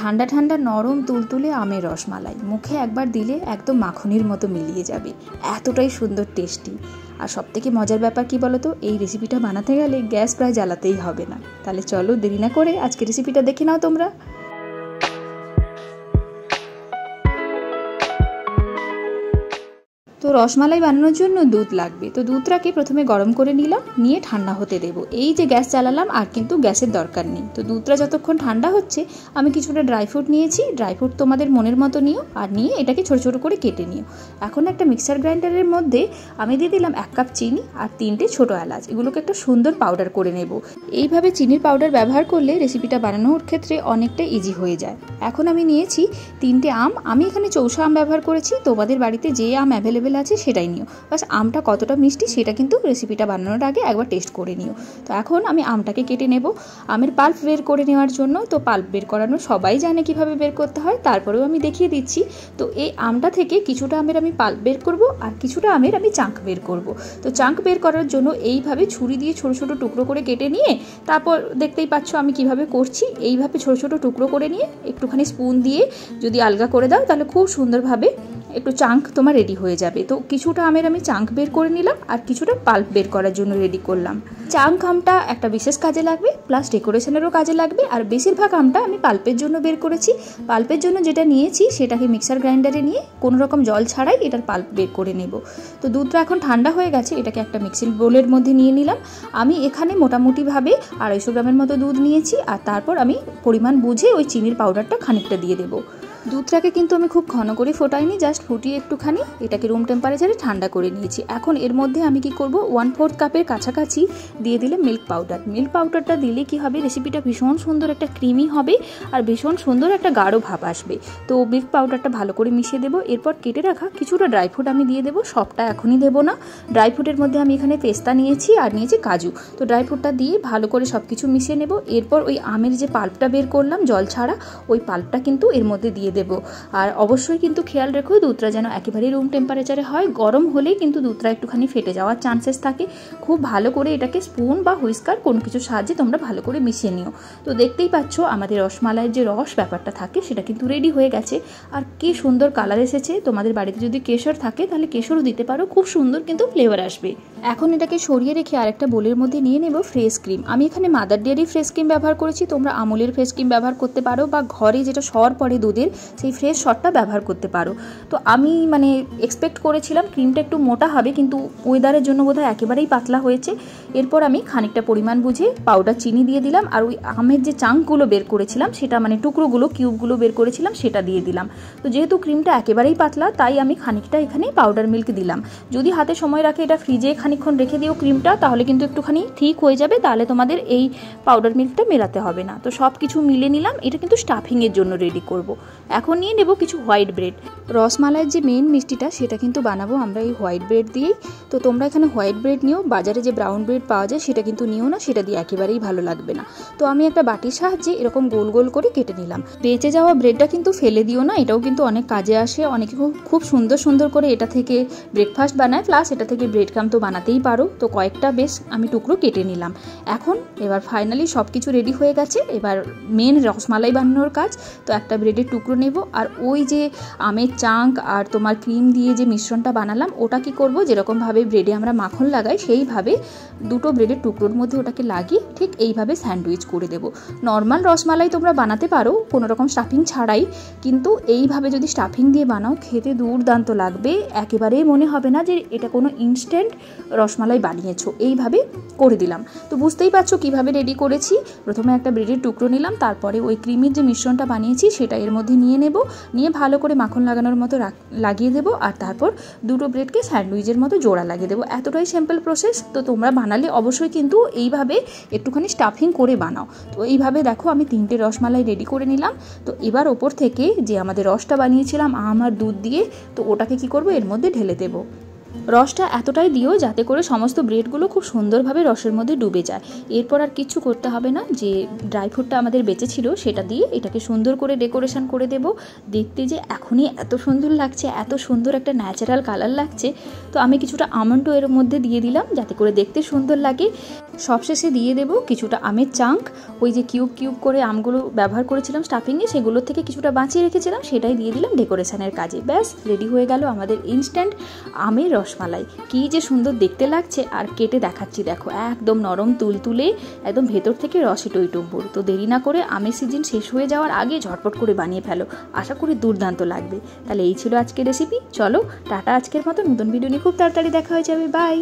ঠান্ডা ঠান্ডা নরম তুলতুলে আমের রসমালাই মুখে একবার দিলে একদম মাখনের মতো মিলিয়ে যাবে, এতটাই সুন্দর টেস্টি। আর সবথেকে মজার ব্যাপার কি বলো তো, এই রেসিপিটা বানাতে গেলে গ্যাস প্রায় জ্বালাতেই হবে না। তাহলে চলো দেরি না করে আজকে রেসিপিটা দেখে নাও তোমরা। তো রসমালাই বানানোর জন্য দুধ লাগবে। তো দুধটাকে প্রথমে গরম করে নিলাম, নিয়ে ঠান্ডা হতে দেবো। এই যে গ্যাস চালালাম, আর কিন্তু গ্যাসের দরকার নেই। তো দুধটা যতক্ষণ ঠান্ডা হচ্ছে আমি কিছুটা ড্রাই ফ্রুট নিয়েছি। ড্রাই ফ্রুট তোমাদের মনের মতো নিও, আর নিয়ে এটাকে ছোটো ছোটো করে কেটে নিও। এখন একটা মিক্সার গ্রাইন্ডারের মধ্যে আমি দিয়ে দিলাম 1 কাপ চিনি আর 3টে ছোটো এলাচ। এগুলোকে একটা সুন্দর পাউডার করে নেব। এইভাবে চিনির পাউডার ব্যবহার করলে রেসিপিটা বানানোর ক্ষেত্রে অনেকটা ইজি হয়ে যায়। এখন আমি নিয়েছি 3টে আম। আমি এখানে চৌষা আম ব্যবহার করেছি, তোমাদের বাড়িতে যে আম অ্যাভেলেবেল আছে সেটাই নিও। বাস আমটা কতটা মিষ্টি সেটা কিন্তু রেসিপিটা বানানোর আগে একবার টেস্ট করে নিও। তো এখন আমি আমটাকে কেটে নেব আমের পাল্প বের করে নেওয়ার জন্য। তো পাল্প বের করানো সবাই জানে কিভাবে বের করতে হয়, তারপরেও আমি দেখিয়ে দিচ্ছি। তো এই আমটা থেকে কিছুটা আমের আমি পাল্প বের করব, আর কিছুটা আমের আমি চাঙ্ক বের করব। তো চাঙ্ক বের করার জন্য এইভাবে ছুরি দিয়ে ছোটো ছোটো টুকরো করে কেটে নিয়ে, তারপর দেখতেই পাচ্ছ আমি কিভাবে করছি। এইভাবে ছোটো ছোটো টুকরো করে নিয়ে একটুখানি স্পুন দিয়ে যদি আলগা করে দাও তাহলে খুব সুন্দরভাবে একটু চাঙ্ক তোমার রেডি হয়ে যাবে। তো কিছুটা আমের আমি চাঙ্ক বের করে নিলাম, আর কিছুটা পাল্প বের করার জন্য রেডি করলাম। চাঙ্ক আমটা একটা বিশেষ কাজে লাগবে, প্লাস ডেকোরেশনেরও কাজে লাগবে। আর বেশিরভাগ আমটা আমি পাল্পের জন্য বের করেছি। পাল্পের জন্য যেটা নিয়েছি সেটাকে মিক্সার গ্রাইন্ডারে নিয়ে কোনো রকম জল ছাড়াই এটার পাল্প বের করে নেব। তো দুধটা এখন ঠান্ডা হয়ে গেছে, এটাকে একটা মিক্সিং বোলের মধ্যে নিয়ে নিলাম। আমি এখানে মোটামুটিভাবে 250 গ্রামের মতো দুধ নিয়েছি, আর তারপর আমি পরিমাণ বুঝে ওই চিনির পাউডারটা খানিকটা দিয়ে দেবো। দুধটাকে কিন্তু আমি খুব ঘন করে ফোটাইনি, জাস্ট ফুটিয়ে একটুখানি এটাকে রুম টেম্পারেচারে ঠান্ডা করে নিয়েছি। এখন এর মধ্যে আমি কি করব, 1/4 কাপের কাছাকাছি দিয়ে দিলে মিল্ক পাউডার। মিল্ক পাউডারটা দিলে কি হবে, রেসিপিটা ভীষণ সুন্দর একটা ক্রিমি হবে, আর ভীষণ সুন্দর একটা গাঢ় ভাব আসবে। তো মিল্ক পাউডারটা ভালো করে মিশিয়ে দেবো। এরপর কেটে রাখা কিছুটা ড্রাই ফ্রুট আমি দিয়ে দেবো, সবটা এখনই দেবো না। ড্রাই ফ্রুটের মধ্যে আমি এখানে পেস্তা নিয়েছি আর নিয়েছি কাজু। তো ড্রাই ফ্রুটটা দিয়ে ভালো করে সব কিছু মিশিয়ে নেব। এরপর ওই আমের যে পাল্পটা বের করলাম জল ছাড়া, ওই পাল্পটা কিন্তু এর মধ্যে দিয়ে দেবো। আর অবশ্যই কিন্তু খেয়াল রেখো দুধটা যেন একেবারেই রুম টেম্পারেচারে হয়। গরম হলেই কিন্তু দুধটা একটুখানি ফেটে যাওয়ার চান্সেস থাকে। খুব ভালো করে এটাকে স্পুন বা হুইস্কার কোনো কিছুর সাহায্যে তোমরা ভালো করে মিশিয়ে নিও। তো দেখতেই পাচ্ছ আমাদের রসমালাইয়ের যে রস ব্যাপারটা থাকে সেটা কিন্তু রেডি হয়ে গেছে। আর কি সুন্দর কালার এসেছে। তোমাদের বাড়িতে যদি কেশর থাকে তাহলে কেশরও দিতে পারো, খুব সুন্দর কিন্তু ফ্লেভার আসবে। এখন এটাকে সরিয়ে রেখে আরেকটা বোলের মধ্যে নিয়ে নেব ফ্রেশ ক্রিম। আমি এখানে মাদার ডেয়ারি ফ্রেশ ক্রিম ব্যবহার করেছি, তোমরা আমুলের ফ্রেশ ক্রিম ব্যবহার করতে পারো, বা ঘরে যেটা সর পড়ে দুধের সেই ফ্রেশ সরটা ব্যবহার করতে পারো। তো আমি এক্সপেক্ট করেছিলাম ক্রিমটা একটু মোটা হবে, কিন্তু ওয়েদারের জন্য বোধহয় একেবারেই পাতলা হয়েছে। এরপর আমি খানিকটা পরিমাণ বুঝে পাউডার চিনি দিয়ে দিলাম, আর ওই আমের যে চাঙ্কগুলো বের করেছিলাম সেটা টুকরোগুলো কিউবগুলো বের করেছিলাম সেটা দিয়ে দিলাম। তো যেহেতু ক্রিমটা একেবারেই পাতলা তাই আমি খানিকটা এখানে পাউডার মিল্ক দিলাম। যদি হাতে সময় রাখে এটা ফ্রিজে খানিকক্ষণ রেখে দিও ক্রিমটা, তাহলে কিন্তু একটুখানি ঠিক হয়ে যাবে। তাহলে তোমাদের এই পাউডার মিল্কটা মেলাতে হবে না। তো সব কিছু মিলে নিলাম। এটা কিন্তু স্টাফিংয়ের জন্য রেডি করব। এখন নিয়ে নেব কিছু হোয়াইট ব্রেড। রসমালাইয়ের যে মেন মিষ্টিটা সেটা কিন্তু বানাবো আমরা এই হোয়াইট ব্রেড দিয়েই। তো তোমরা এখানে হোয়াইট ব্রেড নিও, বাজারে যে ব্রাউন ব্রেড পাওয়া যায় সেটা কিন্তু নিও না, সেটা দিয়ে একেবারেই ভালো লাগবে না। তো আমি একটা বাটির সাহায্যে এরকম গোল গোল করে কেটে নিলাম। বেঁচে যাওয়া ব্রেডটা কিন্তু ফেলে দিও না, এটাও কিন্তু অনেক কাজে আসে। অনেকে খুব সুন্দর সুন্দর করে এটা থেকে ব্রেকফাস্ট বানায়, প্লাস এটা থেকে ব্রেড ক্রাম্ব তো বানাতেই পারো। তো কয়েকটা বেশ আমি টুকরো কেটে নিলাম। এবার ফাইনালি সব কিছু রেডি হয়ে গেছে। এবার মেন রসমালাই বানানোর কাজ। তো একটা ব্রেডের টুকরো নেব, আর ওই যে আমের চাঙ্ক আর তোমার ক্রিম দিয়ে যে মিশ্রণটা বানালাম ওটা কি করব, যেরকমভাবে ব্রেডে আমরা মাখন লাগাই সেইভাবে দুটো ব্রেডের টুকরোর মধ্যে ওটাকে লাগিয়ে ঠিক এইভাবে স্যান্ডউইচ করে দেবো। নর্মাল রসমালাই তোমরা বানাতে পারো কোনো রকম স্টাফিং ছাড়াই, কিন্তু এইভাবে যদি স্টাফিং দিয়ে বানাও খেতে দুর্দান্ত লাগবে। একেবারেই মনে হবে না যে এটা কোনো ইনস্ট্যান্ট রসমালাই বানিয়েছো। এইভাবে করে দিলাম। তো বুঝতেই পারছো কিভাবে রেডি করেছি। প্রথমে একটা ব্রেডের টুকরো নিলাম, তারপরে ওই ক্রিমের যে মিশ্রণটা বানিয়েছি সেটা এর মধ্যে নিয়ে নেব, নিয়ে ভালো করে মাখন লাগানোর মতো লাগিয়ে দেবো, আর তারপর দুটো ব্রেডকে স্যান্ডউইচের মতো জোড়া লাগিয়ে দেবো। এতটাই সিম্পল প্রসেস। তো তোমরা বানালে অবশ্যই কিন্তু এইভাবে একটুখানি স্টাফিং করে বানাও। তো এইভাবে দেখো আমি 3টে রসমালাই রেডি করে নিলাম। তো এবার ওপর থেকে যে আমাদের রসটা বানিয়েছিলাম আম আর দুধ দিয়ে, তো ওটাকে কি করব এর মধ্যে ঢেলে দেবো। রসটা এতটাই দিও যাতে করে সমস্ত ব্রেডগুলো খুব সুন্দরভাবে রসের মধ্যে ডুবে যায়। এরপর আর কিছু করতে হবে না, যে ড্রাই ফ্রুটটা আমাদের বেঁচে ছিল সেটা দিয়ে এটাকে সুন্দর করে ডেকোরেশন করে দেব। দেখতে যে এখনই এত সুন্দর লাগছে, এত সুন্দর একটা ন্যাচারাল কালার লাগছে। তো আমি কিছুটা আমন্ডও এর মধ্যে দিয়ে দিলাম যাতে করে দেখতে সুন্দর লাগে। সবশেষে দিয়ে দেব কিছুটা আমের চাঙ্ক, ওই যে কিউব কিউব করে আমগুলো ব্যবহার করেছিলাম স্টাফিংয়ে, সেগুলোর থেকে কিছুটা বাঁচিয়ে রেখেছিলাম, সেটাই দিয়ে দিলাম ডেকোরেশনের কাজে। ব্যাস রেডি হয়ে গেল আমাদের ইনস্ট্যান্ট আমের রসমালাই। কী যে সুন্দর দেখতে লাগছে, আর কেটে দেখাচ্ছি দেখো, একদম নরম তুলতুলে, একদম ভেতর থেকে রসে টইটুম্বুর। তো দেরি না করে আমের সিজন শেষ হয়ে যাওয়ার আগে ঝটপট করে বানিয়ে ফেলো, আশা করি দুর্দান্ত লাগবে। তাহলে এই ছিল আজকের রেসিপি। চলো টাটা আজকের মতো, নতুন ভিডিও নিয়ে খুব তাড়াতাড়ি দেখা হয়ে যাবে। বাই।